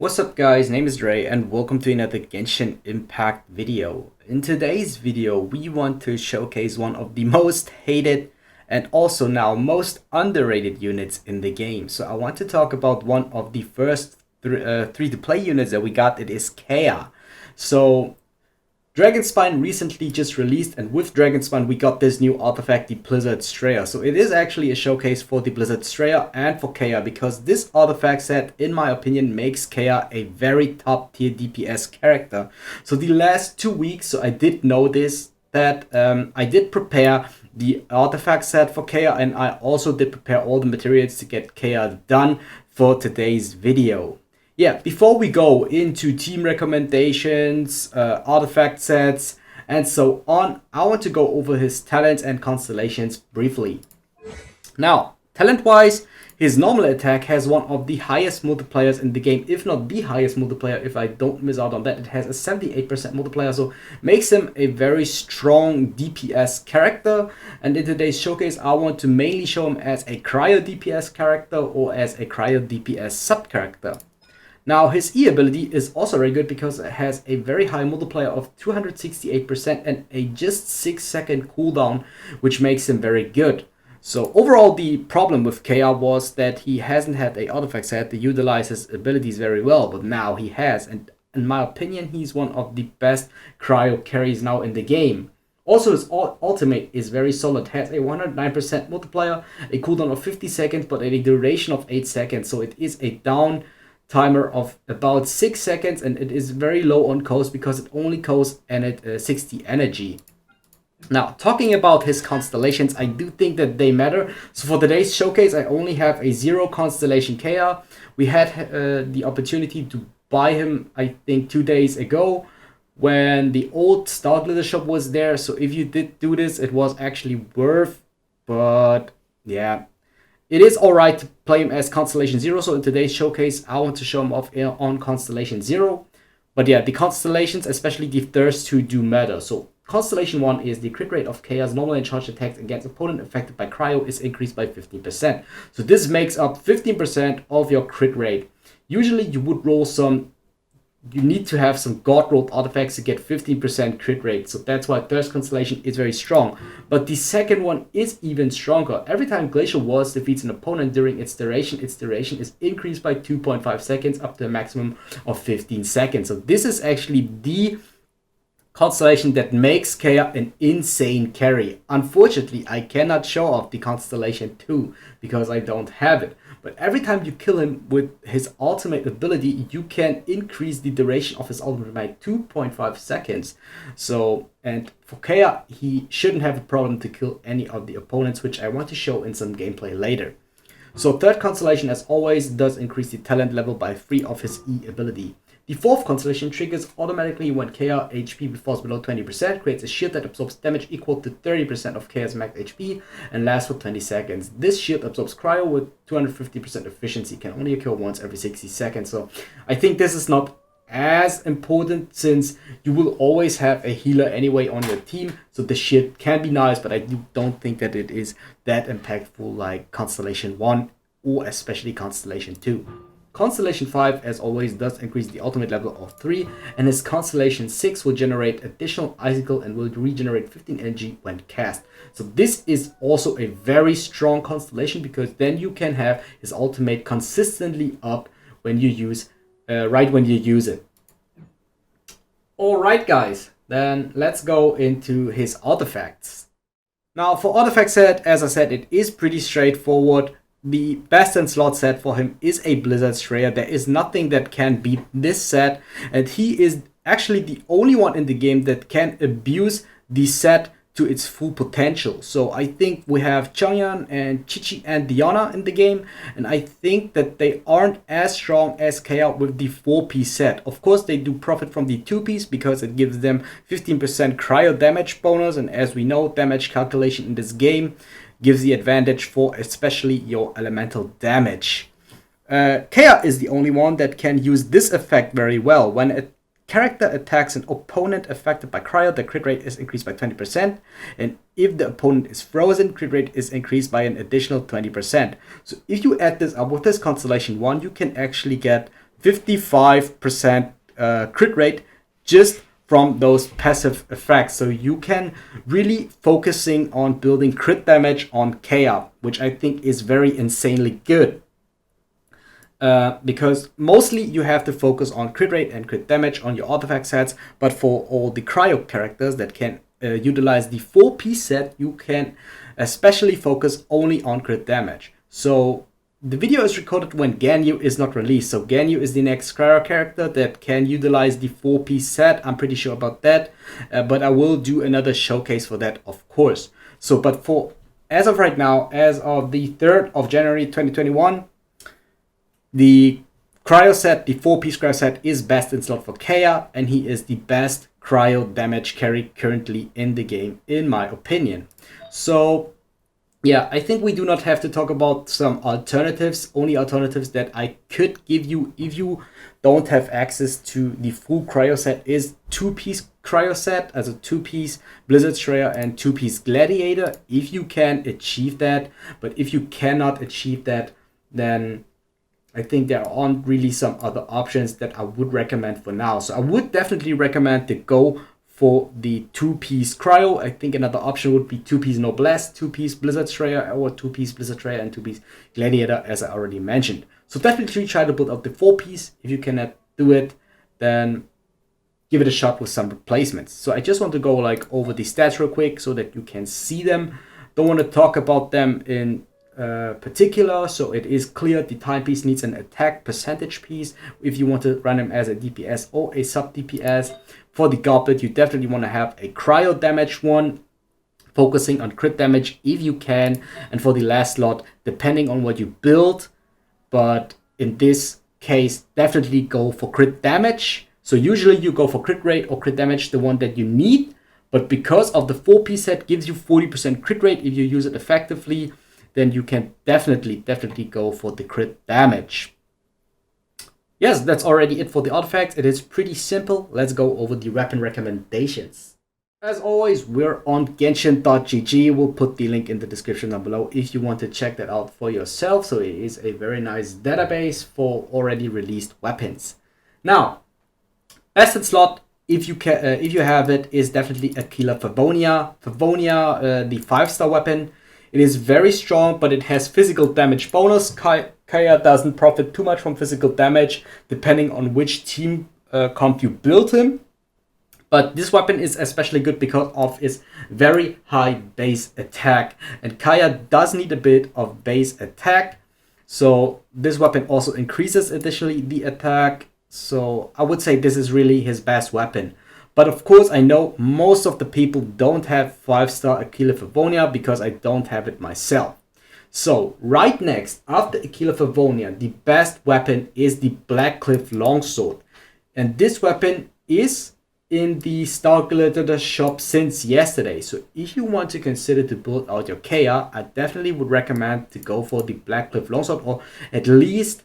What's up guys, name is Dre and welcome to another Genshin Impact video. In today's video, we want to showcase one of the most hated and also now most underrated units in the game. So I want to talk about one of the first free-to-play units that we got. It is Kaeya. So Dragonspine recently just released, and with Dragonspine we got this new artifact, the Blizzard Strayer. So it is actually a showcase for the Blizzard Strayer and for Kaeya, because this artifact set, in my opinion, makes Kaeya a very top tier DPS character. So the last 2 weeks, so I did notice that I did prepare the artifact set for Kaeya, and I also did prepare all the materials to get Kaeya done for today's video. Yeah, before we go into team recommendations, artifact sets, and so on, I want to go over his talents and constellations briefly. Now, talent-wise, his normal attack has one of the highest multipliers in the game, if not the highest multiplier. If I don't miss out on that, it has a 78% multiplier, so makes him a very strong DPS character. And in today's showcase, I want to mainly show him as a Cryo DPS character or as a Cryo DPS sub-character. Now, his E ability is also very good because it has a very high multiplier of 268% and a just 6-second cooldown, which makes him very good. So overall, the problem with Kaeya was that he hasn't had a artifact set to utilize his abilities very well, but now he has, and in my opinion, he's one of the best cryo carries now in the game. Also, his ultimate is very solid, has a 109% multiplier, a cooldown of 50 seconds, but a duration of 8 seconds, so it is a down timer of about 6 seconds, and it is very low on cost because it only costs 60 energy. Now, talking about his constellations, I do think that they matter. So for today's showcase, I only have a 0 constellation Kaeya. We had the opportunity to buy him, I think, 2 days ago when the old Star Glitter shop was there. So if you did do this, it was actually worth, but yeah. It is alright to play him as Constellation 0, so in today's showcase, I want to show him off on Constellation 0. But yeah, the constellations, especially the first two, do matter. So Constellation 1 is the crit rate of Kaeya's normal and charged attacks against opponent affected by Cryo is increased by 15%. So this makes up 15% of your crit rate. Usually you would roll you need to have some god rolled artifacts to get 15% crit rate, so that's why first constellation is very strong. But the second one is even stronger. Every time Glacial Waltz defeats an opponent during its duration is increased by 2.5 seconds up to a maximum of 15 seconds. So this is actually the constellation that makes Kaeya an insane carry. Unfortunately, I cannot show off the Constellation 2 because I don't have it. But every time you kill him with his ultimate ability, you can increase the duration of his ultimate by 2.5 seconds. So, and for Kaeya, he shouldn't have a problem to kill any of the opponents, which I want to show in some gameplay later. So third constellation, as always, does increase the talent level by 3 of his E ability. The fourth constellation triggers automatically when Kaeya HP falls below 20%, creates a shield that absorbs damage equal to 30% of Kaeya's max HP, and lasts for 20 seconds. This shield absorbs Cryo with 250% efficiency, can only occur once every 60 seconds. So I think this is not as important since you will always have a healer anyway on your team. So the shield can be nice, but I don't think that it is that impactful like Constellation 1 or especially Constellation 2. Constellation 5, as always, does increase the ultimate level of 3, and his Constellation 6 will generate additional Icicle and will regenerate 15 energy when cast. So this is also a very strong constellation because then you can have his ultimate consistently up when you use, right when you use it. Alright guys, then let's go into his artifacts. Now for artifact set, as I said, it is pretty straightforward. The best in slot set for him is a Blizzard Strayer. There is nothing that can beat this set, and he is actually the only one in the game that can abuse the set to its full potential. So I think we have Changyan and Chichi and Diana in the game, and I think that they aren't as strong as Kaeya with the 4-piece set. Of course, they do profit from the 2-piece because it gives them 15% cryo damage bonus, and as we know, damage calculation in this game gives the advantage for especially your elemental damage. Kaeya is the only one that can use this effect very well. When a character attacks an opponent affected by Cryo, the crit rate is increased by 20%, and if the opponent is frozen, crit rate is increased by an additional 20%. So if you add this up with this Constellation 1, you can actually get 55% crit rate just from those passive effects. So you can really focusing on building crit damage on Kaeya, which I think is very insanely good. Because mostly you have to focus on crit rate and crit damage on your artifact sets, but for all the Cryo characters that can utilize the 4-piece set, you can especially focus only on crit damage. So the video is recorded when Ganyu is not released. So Ganyu is the next Cryo character that can utilize the 4-piece set. I'm pretty sure about that, but I will do another showcase for that, of course. So, but for as of right now, as of the 3rd of January 2021, the Cryo set, the 4-piece Cryo set, is best in slot for Kaeya, and he is the best Cryo damage carry currently in the game, in my opinion. So yeah, I think we do not have to talk about some alternatives. Only alternatives that I could give you if you don't have access to the full Cryo set is 2-piece Cryo set, as a 2-piece Blizzard Shreya and 2-piece Gladiator, if you can achieve that. But if you cannot achieve that, then I think there aren't really some other options that I would recommend for now. So I would definitely recommend to go for the 2-piece Cryo. I think another option would be 2-piece Noblesse, 2-piece Blizzard Shreya, or 2-piece Blizzard Shreya and 2-piece Gladiator, as I already mentioned. So definitely try to build out the 4-piece. If you cannot do it, then give it a shot with some replacements. So I just want to go like over the stats real quick so that you can see them. Don't want to talk about them in particular, so it is clear the timepiece needs an attack percentage piece if you want to run him as a DPS or a sub DPS. For the goblet, you definitely want to have a Cryo damage one, focusing on crit damage if you can. And for the last slot, depending on what you build, but in this case, definitely go for crit damage. So usually you go for crit rate or crit damage, the one that you need, but because of the 4-piece set gives you 40% crit rate if you use it effectively, then you can definitely go for the crit damage. Yes, that's already it for the artifacts. It is pretty simple. Let's go over the weapon recommendations. As always, we're on Genshin.gg. We'll put the link in the description down below if you want to check that out for yourself. So it is a very nice database for already released weapons. Now, best in slot, if you have it, is definitely Aquila Favonia. Favonia, the 5-star weapon. It is very strong, but it has physical damage bonus. Kaeya doesn't profit too much from physical damage, depending on which team comp you build him. But this weapon is especially good because of its very high base attack. And Kaeya does need a bit of base attack. So this weapon also increases additionally the attack. So I would say this is really his best weapon. But of course, I know most of the people don't have 5-star Aquila Favonia because I don't have it myself. So right next, after Aquila Favonia, the best weapon is the Blackcliff Longsword. And this weapon is in the Star Glitter shop since yesterday. So if you want to consider to build out your Kaeya, I definitely would recommend to go for the Blackcliff Longsword, or at least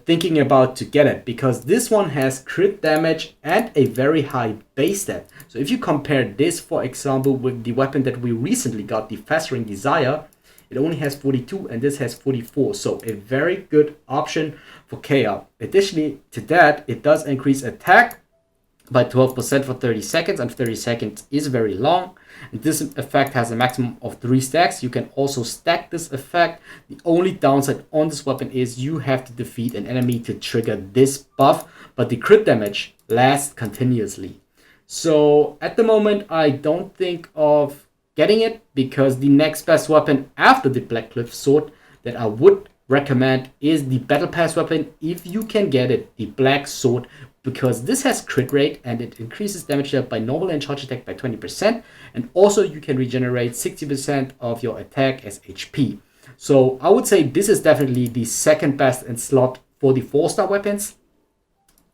thinking about to get it, because this one has crit damage and a very high base stat. So if you compare this, for example, with the weapon that we recently got, the Festering Desire, it only has 42 and this has 44. So a very good option for Kaeya. Additionally to that, it does increase attack by 12% for 30 seconds, and 30 seconds is very long. And this effect has a maximum of 3 stacks. You can also stack this effect. The only downside on this weapon is you have to defeat an enemy to trigger this buff, but the crit damage lasts continuously. So at the moment, I don't think of getting it, because the next best weapon after the Blackcliff Sword that I would recommend is the Battle Pass weapon, if you can get it, the Black Sword, because this has crit rate and it increases damage dealt by normal and charge attack by 20%, and also you can regenerate 60% of your attack as HP. So I would say this is definitely the second best in slot for the 4-star weapons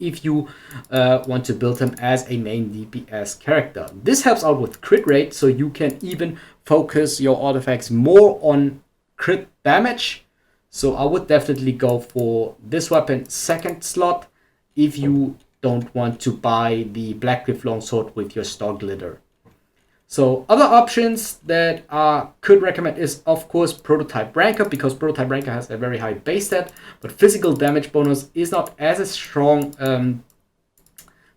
if you want to build them as a main DPS character. This helps out with crit rate, so you can even focus your artifacts more on crit damage. So I would definitely go for this weapon second slot if you don't want to buy the Blackcliff Longsword with your Star Glitter. So other options that I could recommend is, of course, Prototype Ranker, because Prototype Ranker has a very high base stat, but physical damage bonus is not as a strong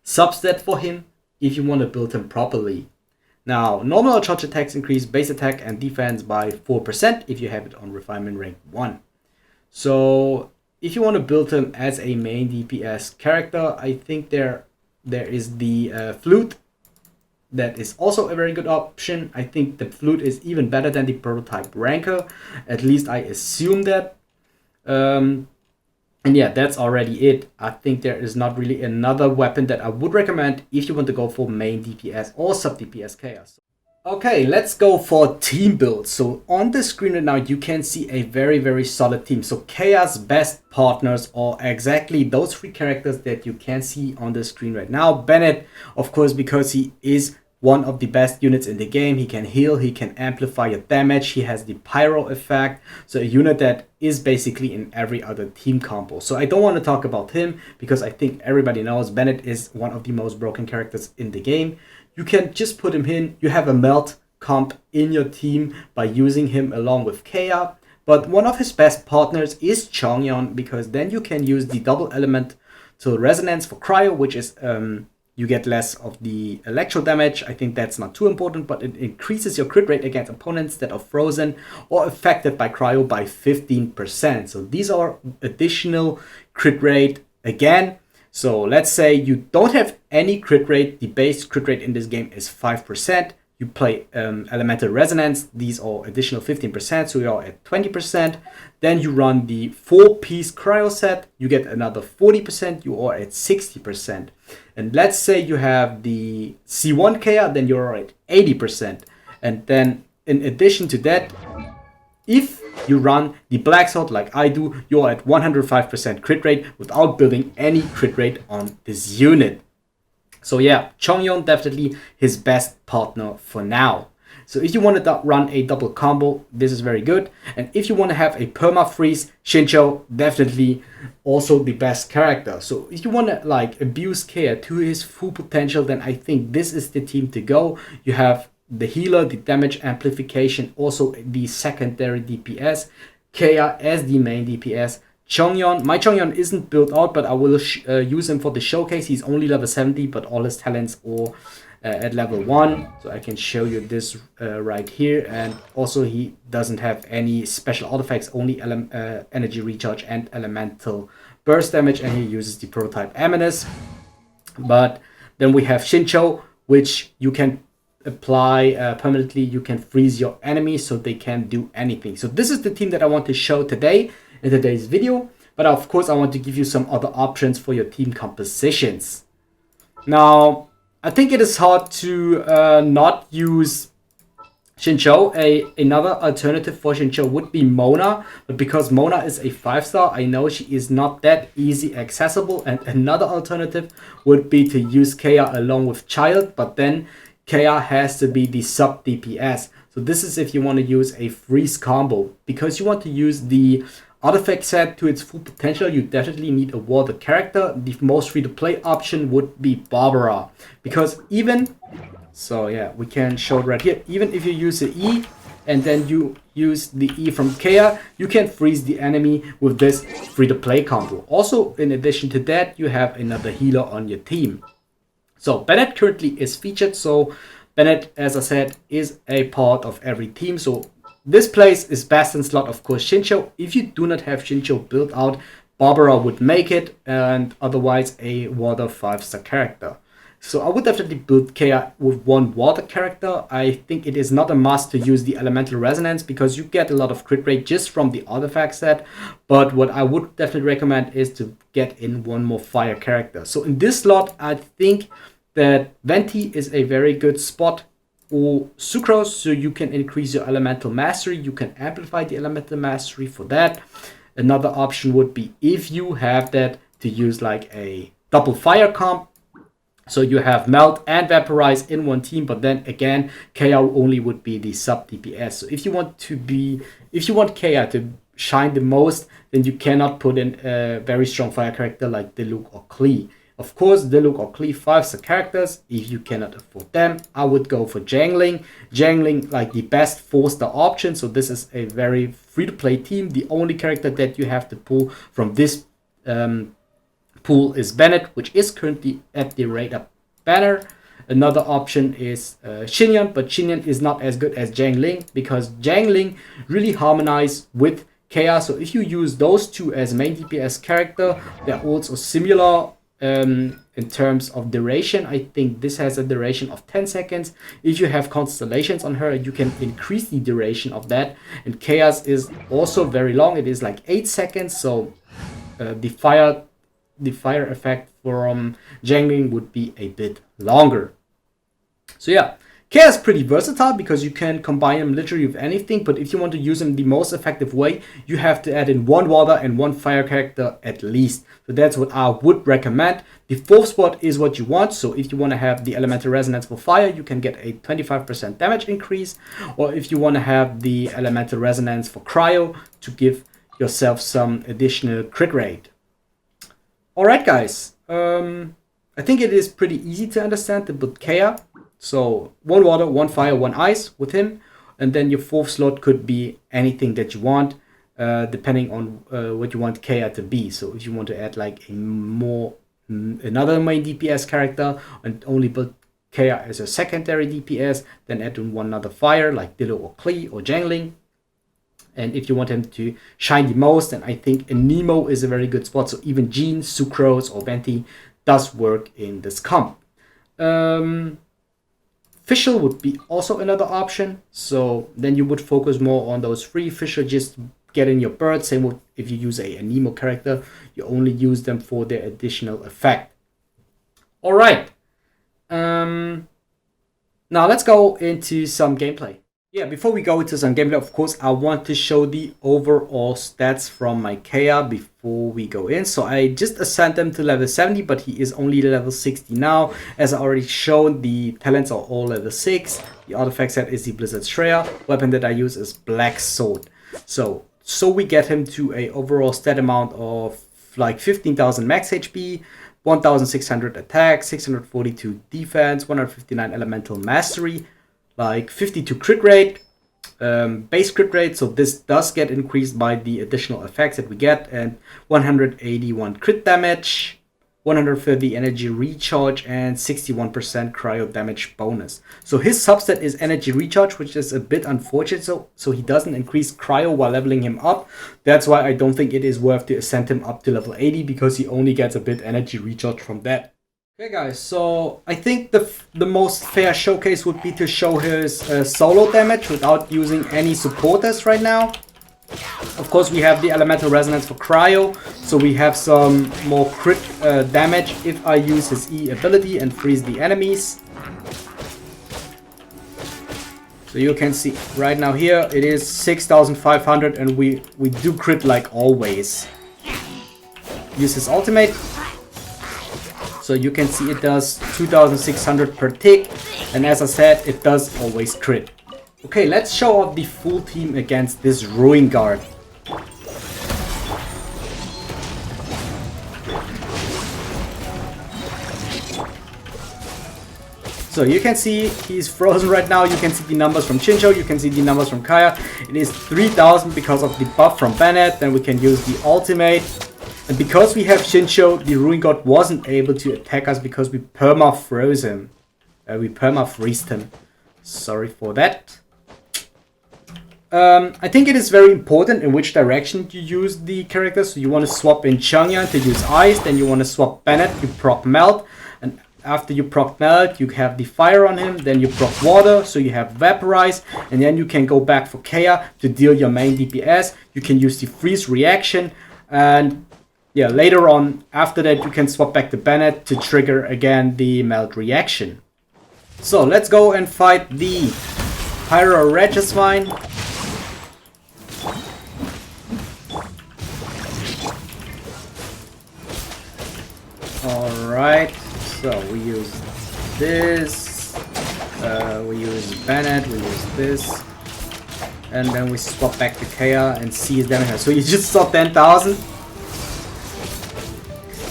substat for him if you want to build him properly. Now, normal charge attacks increase base attack and defense by 4% if you have it on Refinement Rank 1. So if you want to build him as a main DPS character, I think there is the Flute. That is also a very good option. I think the Flute is even better than the Prototype Ranker. At least I assume that. And yeah, that's already it. I think there is not really another weapon that I would recommend if you want to go for main DPS or sub DPS chaos. Okay, let's go for team builds. So on the screen right now, you can see a very, very solid team. So Kaeya's best partners are exactly those 3 characters that you can see on the screen right now. Bennett, of course, because he is one of the best units in the game. He can heal, he can amplify your damage, he has the pyro effect. So a unit that is basically in every other team combo. So I don't want to talk about him because I think everybody knows Bennett is one of the most broken characters in the game. You can just put him in. You have a melt comp in your team by using him along with Kaeya. But one of his best partners is Chongyeon, because then you can use the double elemental resonance for Cryo, which is you get less of the electro damage. I think that's not too important, but it increases your crit rate against opponents that are frozen or affected by Cryo by 15%. So these are additional crit rate again. So let's say you don't have any crit rate. The base crit rate in this game is 5%. You play Elemental Resonance. These are additional 15%, so you are at 20%. Then you run the 4-piece Cryo set. You get another 40%. You are at 60%. And let's say you have the C1 Kaeya, then you're at 80%. And then in addition to that, if you run the Black Sword like I do, you're at 105% crit rate without building any crit rate on this unit. So yeah, Chongyeon definitely his best partner for now. So if you want to run a double combo, this is very good. And if you want to have a perma freeze, Shincho definitely also the best character. So if you want to like abuse Kaeya to his full potential, then I think this is the team to go. You have the healer, the damage amplification, also the secondary DPS, Kaeya as the main DPS. Chongyeon, my Chongyeon isn't built out, but I will use him for the showcase. He's only level 70, but all his talents are at level 1. So I can show you this right here. And also he doesn't have any special artifacts, only energy recharge and elemental burst damage. And he uses the prototype Amanus. But then we have Shincho, which you can apply permanently. You can freeze your enemies so they can't do anything. So this is the team that I want to show today in today's video, but of course I want to give you some other options for your team compositions. Now I think it is hard to not use Shincho. Another alternative for Shincho would be Mona, but because Mona is a 5-star, I know she is not that easy accessible. And another alternative would be to use Kaeya along with Child, but then Kaeya has to be the sub DPS. So this is if you want to use a freeze combo. Because you want to use the artifact set to its full potential, you definitely need a water character. The most free-to-play option would be Barbara. Because even, so yeah, we can show it right here. Even if you use the E and then you use the E from Kaeya, you can freeze the enemy with this free-to-play combo. Also, in addition to that, you have another healer on your team. So Bennett currently is featured. So Bennett, as I said, is a part of every team. So this place is best in slot, of course, Shincho. If you do not have Shincho built out, Barbara would make it, and otherwise a water 5-star character. So I would definitely build Kaeya with one water character. I think it is not a must to use the elemental resonance because you get a lot of crit rate just from the artifact set. But what I would definitely recommend is to get in one more fire character. So in this slot, I think that Venti is a very good spot, or Sucrose, so you can increase your elemental mastery. You can amplify the elemental mastery for that. Another option would be, if you have that, to use like a double fire comp. So you have Melt and Vaporize in one team, but then again, Kaeya only would be the sub DPS. So if you want Kaeya to shine the most, then you cannot put in a very strong fire character like Diluc or Klee. Of course, Diluc or Clee 5-star characters. If you cannot afford them, I would go for Jangling. Jangling, like the best 4-star option. So this is a very free-to-play team. The only character that you have to pull from this pool is Bennett, which is currently at the rate-up banner. Another option is Xinyan, but Xinyan is not as good as Jangling because Jangling really harmonize with Kaeya. So if you use those two as main DPS character, they're also similar in terms of duration. I think this has a duration of 10 seconds. If you have constellations on her, you can increase the duration of that. And Kaeya's is also very long. It is like 8 seconds. So the fire effect from Jangling would be a bit longer. So yeah, Kaeya is pretty versatile because you can combine him literally with anything, but if you want to use him the most effective way, you have to add in 1 water and 1 fire character at least. So that's what I would recommend. The 4th spot is what you want, so if you want to have the elemental resonance for fire, you can get a 25% damage increase, or if you want to have the elemental resonance for cryo to give yourself some additional crit rate. Alright guys, I think it is pretty easy to understand about Kaeya. So 1 water, 1 fire, 1 ice with him, and then your 4th slot could be anything that you want, depending on what you want Kaeya to be. So if you want to add like another main DPS character and only build Kaeya as a secondary DPS, then add in 1 another fire like Dillo or Klee or Jangling. And if you want him to shine the most, then I think a Nemo is a very good spot. So even Jean, Sucrose or Venti does work in this comp. Fischl would be also another option, so then you would focus more on those free Fischl, just get in your bird. Same with if you use a Nemo character, you only use them for their additional effect. Alright, now let's go into some gameplay. Yeah, before we go into some gameplay, of course, I want to show the overall stats from my Kaeya before we go in. So I just assigned them to level 70, but he is only level 60 now. As I already shown, the talents are all level 6. The artifact set is the Blizzard Shreya. Weapon that I use is Black Sword. So we get him to a overall stat amount of like 15,000 max HP, 1,600 attack, 642 defense, 159 elemental mastery, like 52 crit rate, base crit rate, so this does get increased by the additional effects that we get, and 181 crit damage, 130 energy recharge, and 61% cryo damage bonus. So his substat is energy recharge, which is a bit unfortunate, so he doesn't increase cryo while leveling him up. That's why I don't think it is worth to ascend him up to level 80, because he only gets a bit energy recharge from that. Okay guys, so I think the most fair showcase would be to show his solo damage without using any supporters right now. Of course, we have the elemental resonance for cryo, so we have some more crit damage if I use his E ability and freeze the enemies. So you can see right now here it is 6,500 and we do crit like always. Use his ultimate. So you can see it does 2,600 per tick, and as I said, it does always crit. Okay, let's show off the full team against this Ruin Guard. So you can see he's frozen right now. You can see the numbers from Chincho, you can see the numbers from Kaeya. It is 3,000 because of the buff from Bennett. Then we can use the ultimate. And because we have Shincho, the Ruin God wasn't able to attack us because we perma-froze him. We perma-freezed him. Sorry for that. I think it is very important in which direction you use the characters. So you want to swap in Changyan to use Ice, then you want to swap Bennett, you proc Melt. And after you proc Melt, you have the Fire on him, then you proc Water, so you have Vaporize. And then you can go back for Kaeya to deal your main DPS. You can use the Freeze reaction, and yeah, later on, after that, you can swap back to Bennett to trigger again the Melt reaction. So let's go and fight the Pyro Regisvine. Alright, so we use this, we use Bennett, we use this, and then we swap back to Kaeya and see his damage. So you just saw 10,000.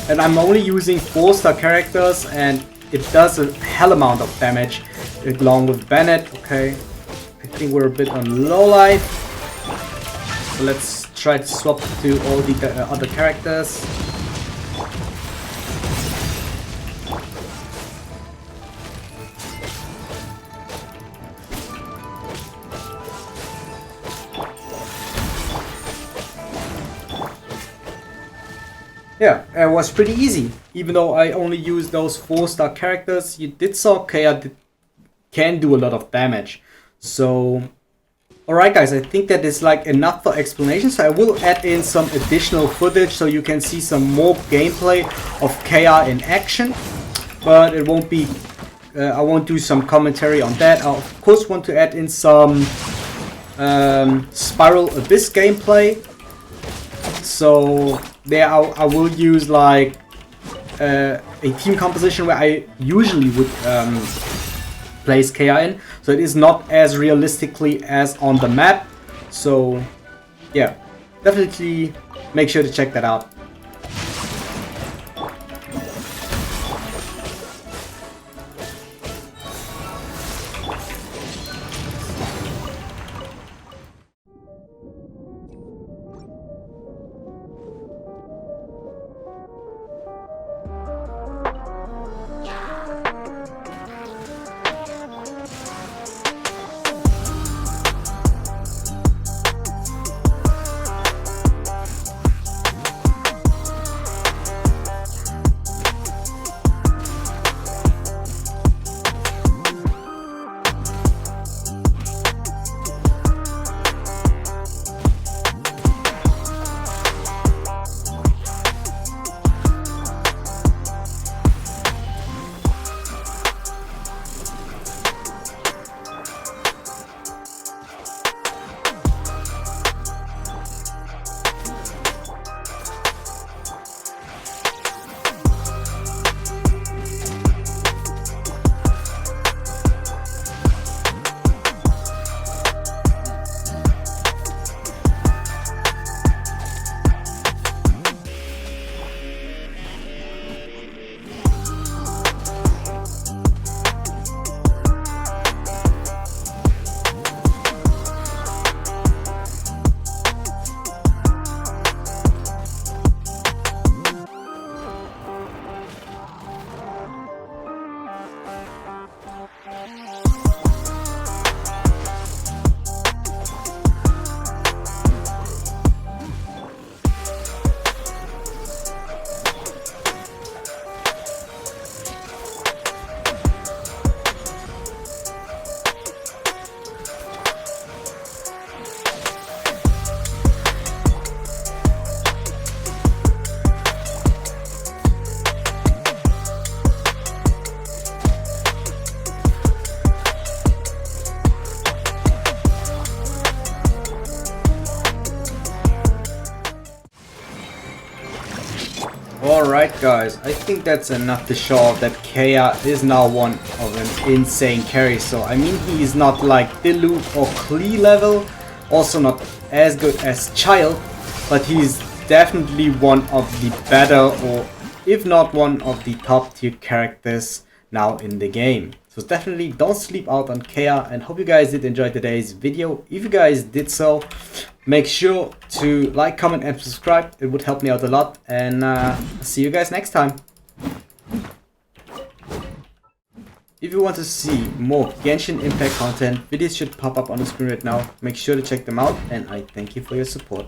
And I'm only using 4-star characters, and it does a hell amount of damage along with Bennett. Okay, I think we're a bit on low life. So let's try to swap to all the other characters. Yeah, it was pretty easy. Even though I only used those 4-star characters, you did saw Kaeya can do a lot of damage. So, alright guys, I think that is like enough for explanation. So I will add in some additional footage so you can see some more gameplay of Kaeya in action. But it won't be, I won't do some commentary on that. I of course want to add in some Spyral Abyss gameplay. So there I will use like a team composition where I usually would place Kaeya in. So it is not as realistically as on the map. So yeah, definitely make sure to check that out. Alright guys, I think that's enough to show off that Kaeya is now one of an insane carry. So I mean, he is not like Dilu or Klee level, also not as good as Child, but he's definitely one of the better, or if not one of the top tier characters now in the game. So definitely don't sleep out on Kaeya, and hope you guys did enjoy today's video. If you guys did so, make sure to like, comment and subscribe. It would help me out a lot, and see you guys next time. If you want to see more Genshin Impact content, videos should pop up on the screen right now. Make sure to check them out, and I thank you for your support.